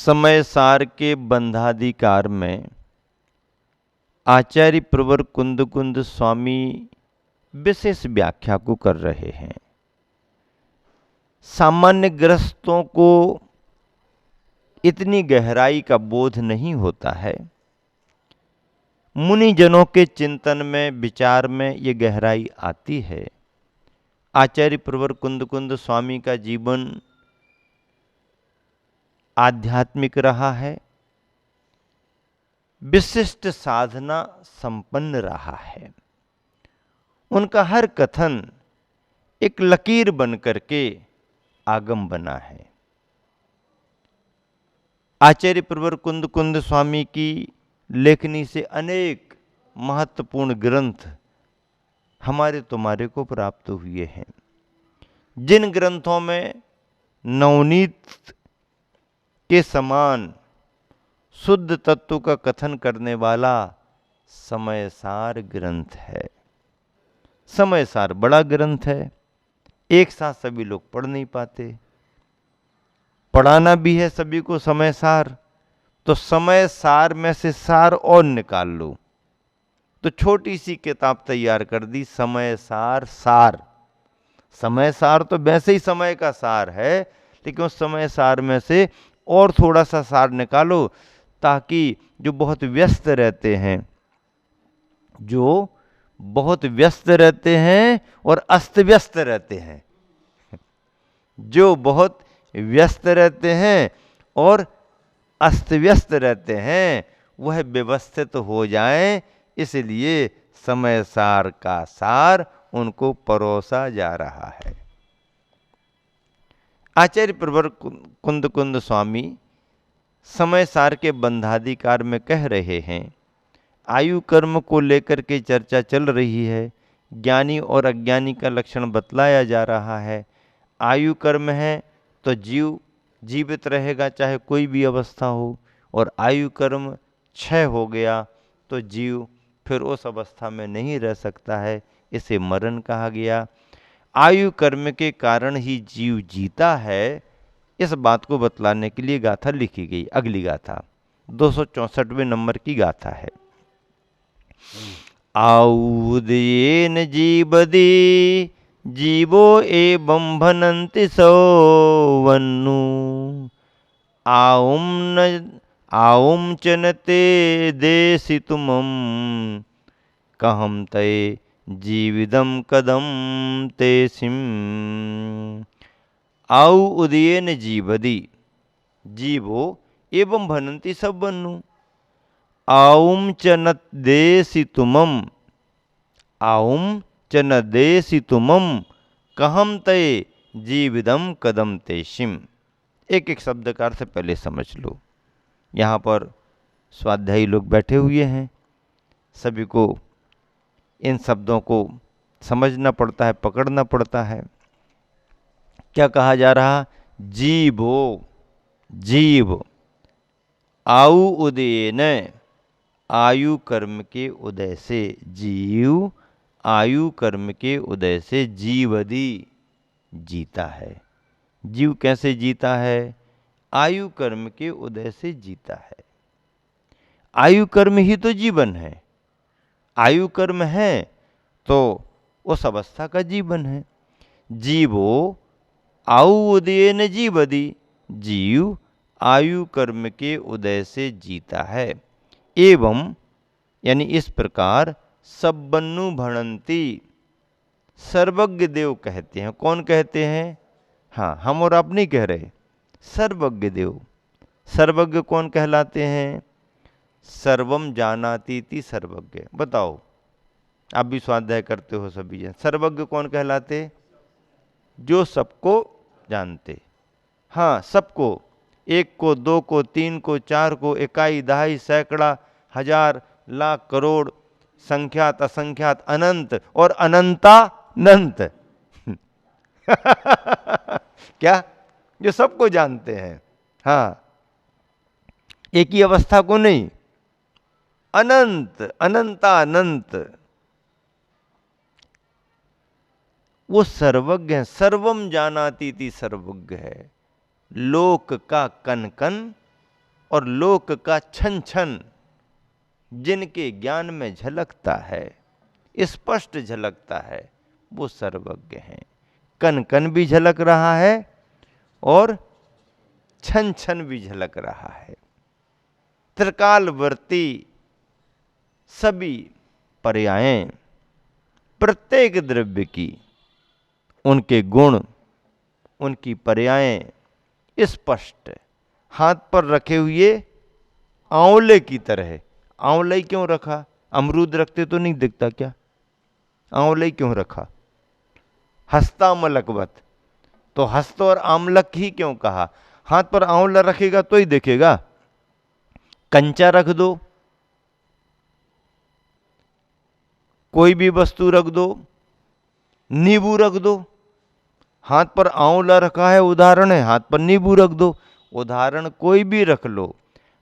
समय सार के बंधाधिकार में आचार्य प्रवर कुंद स्वामी विशेष व्याख्या को कर रहे हैं। सामान्य गृहस्थों को इतनी गहराई का बोध नहीं होता है। मुनिजनों के चिंतन में, विचार में ये गहराई आती है। आचार्य प्रवर कुंद स्वामी का जीवन आध्यात्मिक रहा है, विशिष्ट साधना संपन्न रहा है। उनका हर कथन एक लकीर बन करके आगम बना है। आचार्य प्रवर कुंद स्वामी की लेखनी से अनेक महत्वपूर्ण ग्रंथ हमारे तुम्हारे को प्राप्त हुए हैं। जिन ग्रंथों में नवनीत के समान शुद्ध तत्व का कथन करने वाला समय सार ग्रंथ है। समय सार बड़ा ग्रंथ है, एक साथ सभी लोग पढ़ नहीं पाते। पढ़ाना भी है सभी को समय सार, तो समय सार में से सार और निकाल लो। तो छोटी सी किताब तैयार कर दी, समय सार सार। समय सार तो वैसे ही समय का सार है, लेकिन उस समय सार में से और थोड़ा सा सार निकालो, ताकि जो बहुत व्यस्त रहते हैं, जो बहुत व्यस्त रहते हैं और अस्त व्यस्त रहते हैं, जो बहुत व्यस्त रहते हैं और अस्त व्यस्त रहते हैं, वह व्यवस्थित हो जाएं, इसलिए समय सार का सार उनको परोसा जा रहा है। आचार्य प्रवर कुंद स्वामी समय सार के बंधाधिकार में कह रहे हैं, आयु कर्म को लेकर के चर्चा चल रही है। ज्ञानी और अज्ञानी का लक्षण बतलाया जा रहा है। आयु कर्म है तो जीव जीवित रहेगा, चाहे कोई भी अवस्था हो, और आयु कर्म क्षय हो गया तो जीव फिर उस अवस्था में नहीं रह सकता है, इसे मरण कहा गया। आयु कर्म के कारण ही जीव जीता है, इस बात को बतलाने के लिए गाथा लिखी गई। अगली गाथा 264वें नंबर की गाथा है। आउदयेन जीवदी जीवो एवं भनन्ति सौवन्नु आउम चनते देशितुमं कहम तये जीविदम कदम तेसिम। आउ उदयेन जीवदी जीवो एवं भनन्ति सौवन्नु आउम च न देशितुमं आउम च न देशितुमं कहम तये जीविदम कदम तेषिम। एक एक शब्द का अर्थ पहले समझ लो। यहाँ पर स्वाध्यायी लोग बैठे हुए हैं, सभी को इन शब्दों को समझना पड़ता है, पकड़ना पड़ता है। क्या कहा जा रहा? जीवो जीव आयु उदयेन आयु कर्म के उदय से, जीव आयु कर्म के उदय से जीवदी जीता है। जीव कैसे जीता है? आयु कर्म के उदय से जीता है। आयु कर्म ही तो जीवन है। आयु कर्म है तो उस अवस्था का जीवन है। जीवो आयु उदयेन जीवदी जीव आयु कर्म के उदय से जीता है। एवं यानी इस प्रकार सब्बन्नु भणंती सर्वज्ञ देव कहते हैं। कौन कहते हैं? हाँ, हम और आप नहीं कह रहे, सर्वज्ञ देव। सर्वज्ञ कौन कहलाते हैं? सर्वम जानातीति सर्वज्ञ। बताओ, आप भी स्वाध्याय करते हो सभी जन। सर्वज्ञ कौन कहलाते? जो सबको जानते। हाँ, सबको, एक को, दो को, तीन को, चार को, इकाई, दहाई, सैकड़ा, हजार, लाख, करोड़, संख्यात, असंख्यात, अनंत और अनंतानंत। क्या? जो सबको जानते हैं। हाँ, एक ही अवस्था को नहीं, अनंत, अनंतानंत। वो सर्वज्ञ है। सर्वम जानाती थी सर्वज्ञ है। लोक का कन कन और लोक का छन छन जिनके ज्ञान में झलकता है, स्पष्ट झलकता है, वो सर्वज्ञ हैं। कन कन भी झलक रहा है और छन छन भी झलक रहा है। त्रिकालवर्ती सभी पर्यायें, प्रत्येक द्रव्य की उनके गुण, उनकी पर्यायें स्पष्ट, हाथ पर रखे हुए आंवले की तरह। आंवले क्यों रखा? अमरूद रखते तो नहीं दिखता क्या? आंवले क्यों रखा? हस्तामलकवत, तो हस्त और आमलक ही क्यों कहा? हाथ पर आंवला रखेगा तो ही दिखेगा। कंचा रख दो, कोई भी वस्तु रख दो, नींबू रख दो, हाथ पर आंवला रखा है, उदाहरण है, हाथ पर नींबू रख दो, उदाहरण कोई भी रख लो,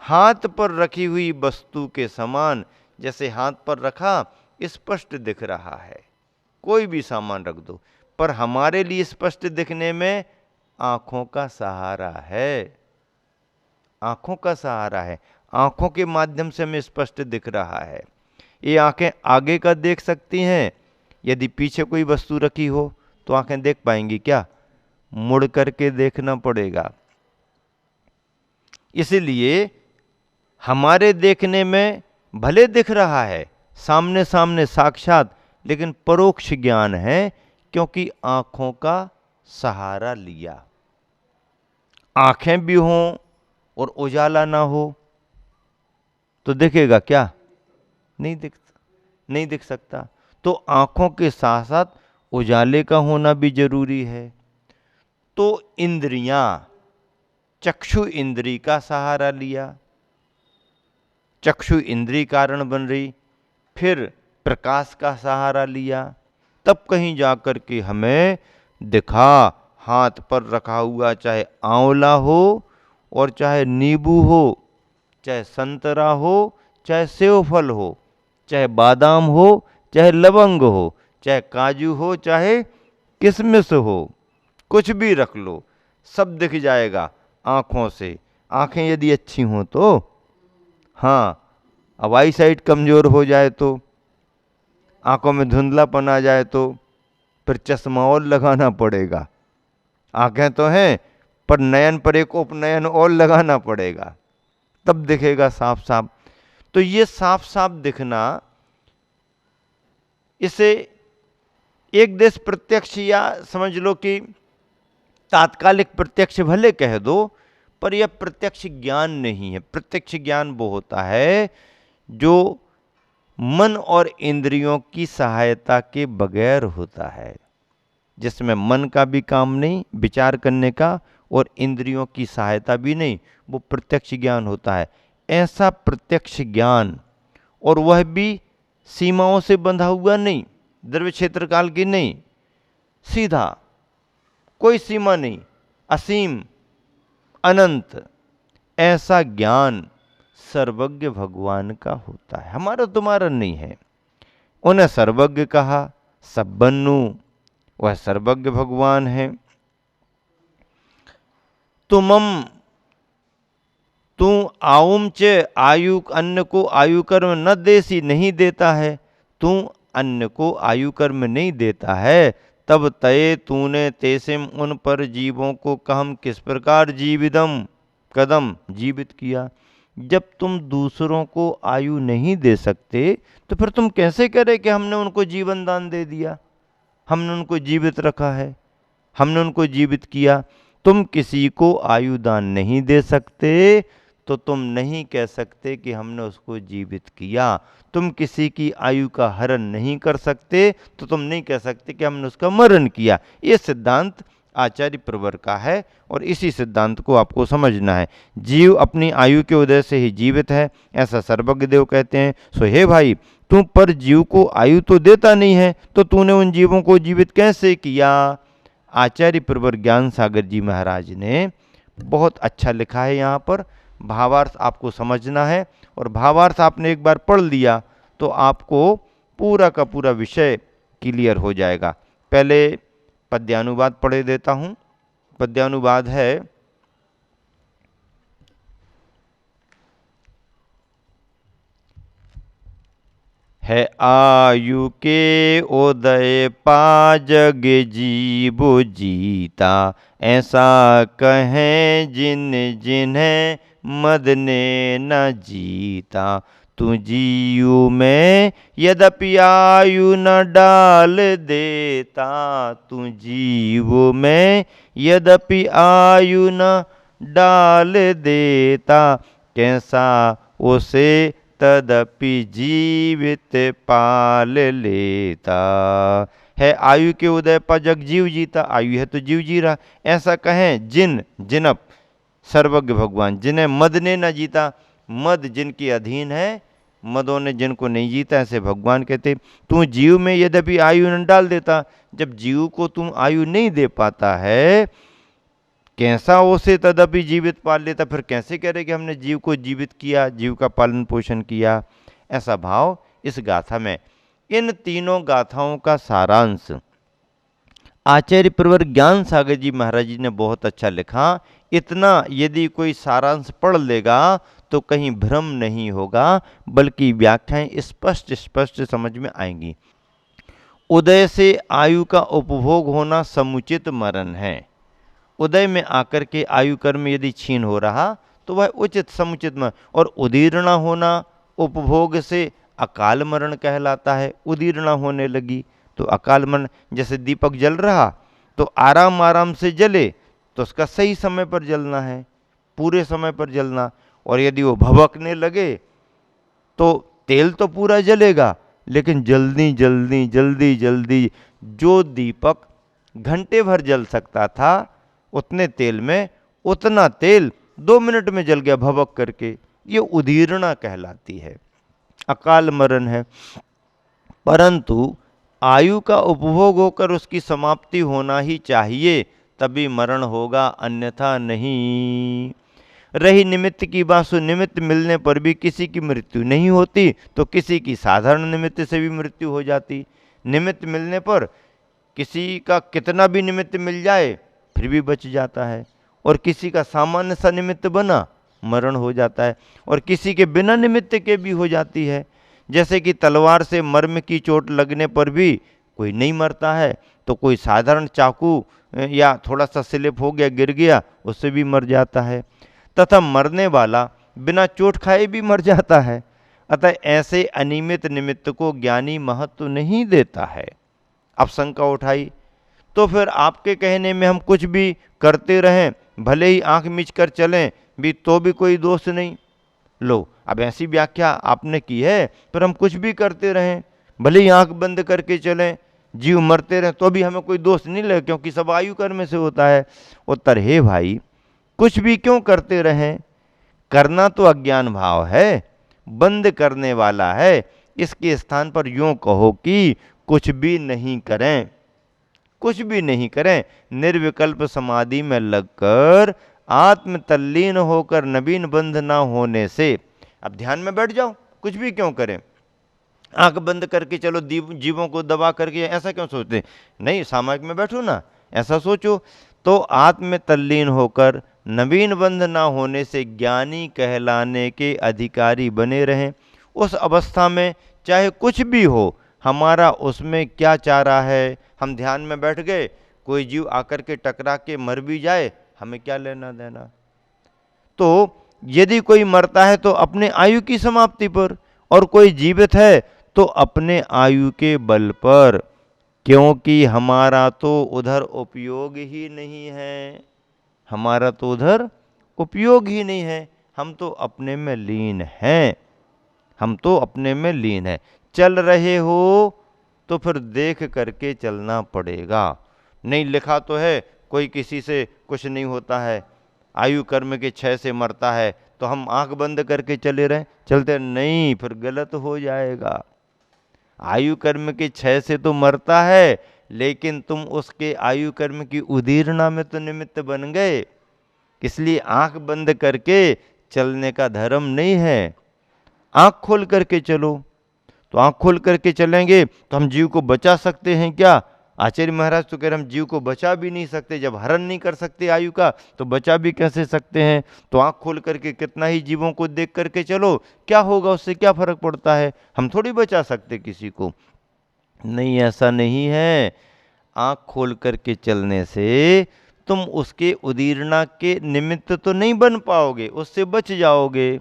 हाथ पर रखी हुई वस्तु के समान जैसे हाथ पर रखा स्पष्ट दिख रहा है। कोई भी सामान रख दो, पर हमारे लिए स्पष्ट दिखने में आंखों का सहारा है। आंखों का सहारा है, आंखों के माध्यम से हमें स्पष्ट दिख रहा है। ये आंखें आगे का देख सकती हैं, यदि पीछे कोई वस्तु रखी हो तो आंखें देख पाएंगी क्या? मुड़ करके देखना पड़ेगा। इसलिए हमारे देखने में भले दिख रहा है सामने सामने साक्षात, लेकिन परोक्ष ज्ञान है, क्योंकि आंखों का सहारा लिया। आंखें भी हों और उजाला ना हो तो दिखेगा क्या? नहीं दिख सकता। तो आंखों के साथ साथ उजाले का होना भी जरूरी है। तो इंद्रियां, चक्षु इंद्री का सहारा लिया, चक्षु इंद्री कारण बन रही, फिर प्रकाश का सहारा लिया, तब कहीं जाकर के हमें दिखा। हाथ पर रखा हुआ चाहे आंवला हो और चाहे नींबू हो, चाहे संतरा हो, चाहे सेव फल हो, चाहे बादाम हो, चाहे लवंग हो, चाहे काजू हो, चाहे किशमिश हो, कुछ भी रख लो, सब दिख जाएगा आंखों से। आंखें यदि अच्छी हों तो। हाँ, अब आई साइट कमजोर हो जाए तो, आंखों में धुंधलापन आ जाए तो फिर चश्मा और लगाना पड़ेगा। आंखें तो हैं, पर नयन पर एक उपनयन और लगाना पड़ेगा, तब दिखेगा साफ साफ। तो ये साफ साफ दिखना, इसे एक देश प्रत्यक्ष या समझ लो कि तात्कालिक प्रत्यक्ष भले कह दो, पर यह प्रत्यक्ष ज्ञान नहीं है। प्रत्यक्ष ज्ञान वो होता है जो मन और इंद्रियों की सहायता के बगैर होता है, जिसमें मन का भी काम नहीं विचार करने का और इंद्रियों की सहायता भी नहीं, वो प्रत्यक्ष ज्ञान होता है। ऐसा प्रत्यक्ष ज्ञान, और वह भी सीमाओं से बंधा हुआ नहीं, द्रव्य क्षेत्र काल की नहीं, सीधा, कोई सीमा नहीं, असीम अनंत, ऐसा ज्ञान सर्वज्ञ भगवान का होता है, हमारा तुम्हारा नहीं है। उन्हें सर्वज्ञ कहा, सब्बन्नु, वह सर्वज्ञ भगवान है। तुमम, तू आउम च आयु, अन्न को आयु कर्म न देसी, नहीं देता है, तू अन्न को आयु कर्म नहीं देता है, तब तय तूने तेसिम, उन पर जीवों को कहम किस प्रकार जीविदम, कदम जीवित किया। जब तुम दूसरों को आयु नहीं दे सकते तो फिर तुम कैसे करे कि हमने उनको जीवन दान दे दिया, हमने उनको जीवित रखा है, हमने उनको जीवित किया। तुम किसी को आयु दान नहीं दे सकते तो तुम नहीं कह सकते कि हमने उसको जीवित किया। तुम किसी की आयु का हरण नहीं कर सकते तो तुम नहीं कह सकते कि हमने उसका मरण किया। ये सिद्धांत आचार्य प्रवर का है और इसी सिद्धांत को आपको समझना है। जीव अपनी आयु के उदय से ही जीवित है, ऐसा सर्वज्ञ देव कहते हैं। सो हे भाई, तू पर जीव को आयु तो देता नहीं है, तो तूने उन जीवों को जीवित कैसे किया? आचार्य प्रवर ज्ञान सागर जी महाराज ने बहुत अच्छा लिखा है। यहाँ पर भावार्थ आपको समझना है, और भावार्थ आपने एक बार पढ़ लिया तो आपको पूरा का पूरा विषय क्लियर हो जाएगा। पहले पद्यानुवाद पढ़े देता हूँ। पद्यानुवाद है, है आयु के उदय पा जग जीव जीता, ऐसा कहें जिन जिन्हें मद ने न जीता। तू जीव में यद्यपि आयु न डाल देता, तू जीव में यद्यपि आयु न डाल देता, कैसा उसे तदपि जीवित पाल लेता। है आयु के उदय पर जग जीव जीता, आयु है तो जीव जी रहा। ऐसा कहें जिन जिनप सर्वज्ञ भगवान, जिन्हें मद ने न जीता, मद जिनके अधीन है, मदों ने जिनको नहीं जीता, ऐसे भगवान कहते। तू जीव में यद्यपि आयु न डाल देता, जब जीव को तुम आयु नहीं दे पाता है, कैसा उसे तदपि जीवित पाल लेता, फिर कैसे कह रहे कि हमने जीव को जीवित किया, जीव का पालन पोषण किया। ऐसा भाव इस गाथा में। इन तीनों गाथाओं का सारांश आचार्य प्रवर ज्ञान सागर जी महाराज जी ने बहुत अच्छा लिखा। इतना यदि कोई सारांश पढ़ लेगा तो कहीं भ्रम नहीं होगा, बल्कि व्याख्याएं स्पष्ट स्पष्ट समझ में आएंगी। उदय से आयु का उपभोग होना समुचित मरण है। उदय में आकर के आयु कर्म यदि छीन हो रहा तो वह उचित समुचित मरण, और उदीर्णा होना उपभोग से अकाल मरण कहलाता है। उदीर्णा होने लगी तो अकाल मरण। जैसे दीपक जल रहा तो आराम आराम से जले तो उसका सही समय पर जलना है, पूरे समय पर जलना। और यदि वो भभकने लगे तो तेल तो पूरा जलेगा, लेकिन जल्दी जल्दी जल्दी जल्दी जो दीपक घंटे भर जल सकता था उतने तेल में उतना तेल 2 मिनट में जल गया भभक करके। ये उदीर्णा कहलाती है, अकाल मरण है। परंतु आयु का उपभोग होकर उसकी समाप्ति होना ही चाहिए, तभी मरण होगा, अन्यथा नहीं। रही निमित्त की बात, निमित्त मिलने पर भी किसी की मृत्यु नहीं होती, तो किसी की साधारण निमित्त से भी मृत्यु हो जाती। निमित्त मिलने पर किसी का कितना भी निमित्त मिल जाए फिर भी बच जाता है, और किसी का सामान्य सा निमित्त बना मरण हो जाता है, और किसी के बिना निमित्त के भी हो जाती है। जैसे कि तलवार से मर्म की चोट लगने पर भी कोई नहीं मरता है, तो कोई साधारण चाकू या थोड़ा सा स्लिप हो गया, गिर गया, उससे भी मर जाता है। तथा मरने वाला बिना चोट खाए भी मर जाता है। अतः ऐसे अनियमित निमित्त को ज्ञानी महत्व नहीं देता है। अब शंका उठाई, तो फिर आपके कहने में हम कुछ भी करते रहें, भले ही आंख मीच कर चलें भी, तो भी कोई दोष नहीं। लो, अब ऐसी व्याख्या आपने की है, पर हम कुछ भी करते रहें, भले ही आंख बंद करके चलें, जीव मरते रहें, तो भी हमें कोई दोष नहीं लगे, क्योंकि सब आयु कर्म से होता है। उत्तर, हे भाई, कुछ भी क्यों करते रहें? करना तो अज्ञान भाव है, बंद करने वाला है। इसके स्थान पर यूं कहो कि कुछ भी नहीं करें, कुछ भी नहीं करें। निर्विकल्प समाधि में लगकर आत्म तल्लीन होकर नवीन बंध ना होने से, अब ध्यान में बैठ जाओ, कुछ भी क्यों करें, आंख बंद करके चलो, जीवों को दबा करके, ऐसा क्यों सोचते? नहीं, सामायिक में बैठो ना, ऐसा सोचो। तो आत्म तल्लीन होकर नवीन बंध ना होने से ज्ञानी कहलाने के अधिकारी बने रहें। उस अवस्था में चाहे कुछ भी हो, हमारा उसमें क्या चारा है? हम ध्यान में बैठ गए, कोई जीव आकर के टकरा के मर भी जाए, हमें क्या लेना देना? तो यदि कोई मरता है तो अपने आयु की समाप्ति पर, और कोई जीवित है तो अपने आयु के बल पर, क्योंकि हमारा तो उधर उपयोग ही नहीं है। हमारा तो उधर उपयोग ही नहीं है, हम तो अपने में लीन हैं, हम तो अपने में लीन हैं। चल रहे हो तो फिर देख करके चलना पड़ेगा। नहीं लिखा तो है कोई किसी से कुछ नहीं होता है, आयु कर्म के क्षय से मरता है, तो हम आंख बंद करके चले रहें, चलते नहीं, फिर गलत हो जाएगा। आयु कर्म के क्षय से तो मरता है, लेकिन तुम उसके आयु कर्म की उदीर्णा में तो निमित्त बन गए। इसलिए आंख बंद करके चलने का धर्म नहीं है, आंख खोल करके चलो। तो आंख खोल करके चलेंगे तो हम जीव को बचा सकते हैं क्या? आचार्य महाराज तो कह रहे हम जीव को बचा भी नहीं सकते, जब हरण नहीं कर सकते आयु का तो बचा भी कैसे सकते हैं। तो आँख खोल करके कितना ही जीवों को देख करके चलो, क्या होगा, उससे क्या फर्क पड़ता है, हम थोड़ी बचा सकते किसी को। नहीं, ऐसा नहीं है। आँख खोल करके चलने से तुम उसके उदीरना के निमित्त तो नहीं बन पाओगे, उससे बच जाओगे।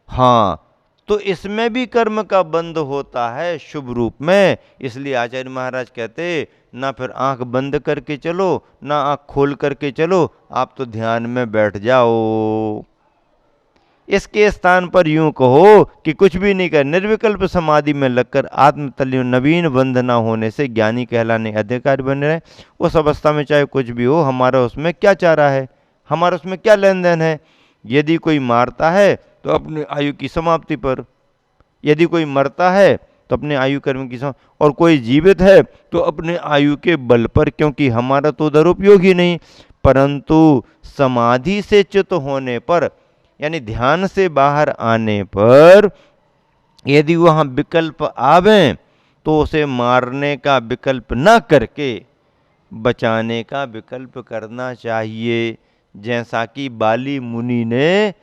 हाँ, तो इसमें भी कर्म का बंध होता है शुभ रूप में। इसलिए आचार्य महाराज कहते ना फिर आंख बंद करके चलो ना आंख खोल करके चलो, आप तो ध्यान में बैठ जाओ। इसके स्थान पर यूं कहो कि कुछ भी नहीं कर, निर्विकल्प समाधि में लगकर आत्मतल्य नवीन बंध न होने से ज्ञानी कहलाने अधिकारी बने रहे। उस अवस्था में चाहे कुछ भी हो, हमारा उसमें क्या चारा है, हमारा उसमें क्या लेन देन है। यदि कोई मारता है तो अपनी आयु की समाप्ति पर, यदि कोई मरता है तो अपने आयु कर्म की समाप्ति, और कोई जीवित है तो अपने आयु के बल पर, क्योंकि हमारा तो उधर उपयोग ही नहीं। परंतु समाधि से च्युत होने पर, यानी ध्यान से बाहर आने पर यदि वहाँ विकल्प आवे तो उसे मारने का विकल्प न करके बचाने का विकल्प करना चाहिए। जैसा कि बाली मुनि ने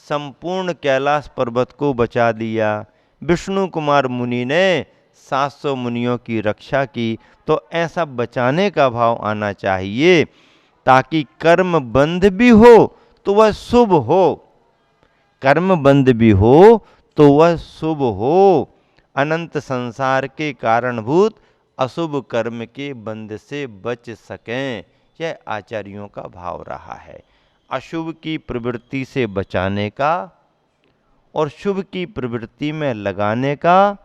संपूर्ण कैलाश पर्वत को बचा दिया, विष्णु कुमार मुनि ने 700 मुनियों की रक्षा की, तो ऐसा बचाने का भाव आना चाहिए ताकि कर्म बंध भी हो तो वह शुभ हो, कर्म बंध भी हो तो वह शुभ हो। अनंत संसार के कारणभूत अशुभ कर्म के बंध से बच सकें, यह आचार्यों का भाव रहा है। अशुभ की प्रवृत्ति से बचाने का और शुभ की प्रवृत्ति में लगाने का,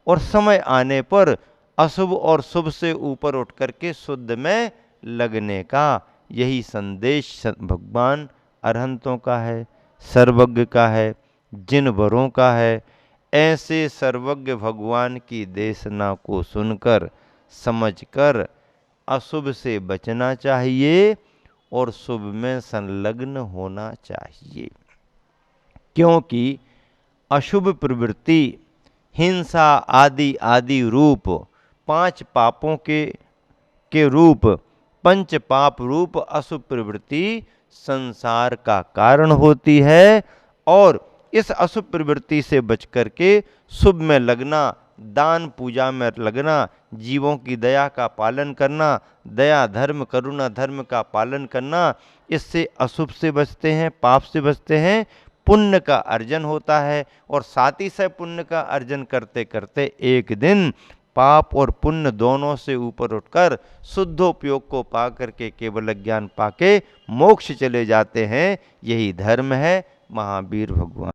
और समय आने पर अशुभ और शुभ से ऊपर उठ करके शुद्ध में लगने का, यही संदेश भगवान अरहंतों का है, सर्वज्ञ का है, जिन वरों का है। ऐसे सर्वज्ञ भगवान की देशना को सुनकर समझकर अशुभ से बचना चाहिए और शुभ में संलग्न होना चाहिए। क्योंकि अशुभ प्रवृत्ति, हिंसा आदि आदि रूप 5 पापों के रूप, पंच पाप रूप अशुभ प्रवृत्ति संसार का कारण होती है। और इस अशुभ प्रवृत्ति से बच करके शुभ में लगना, दान पूजा में लगना, जीवों की दया का पालन करना, दया धर्म करुणा धर्म का पालन करना, इससे अशुभ से बचते हैं, पाप से बचते हैं, पुण्य का अर्जन होता है। और साथ ही साथ पुण्य का अर्जन करते करते एक दिन पाप और पुण्य दोनों से ऊपर उठकर शुद्धोपयोग को पा करके केवल ज्ञान पाके मोक्ष चले जाते हैं। यही धर्म है महावीर भगवान।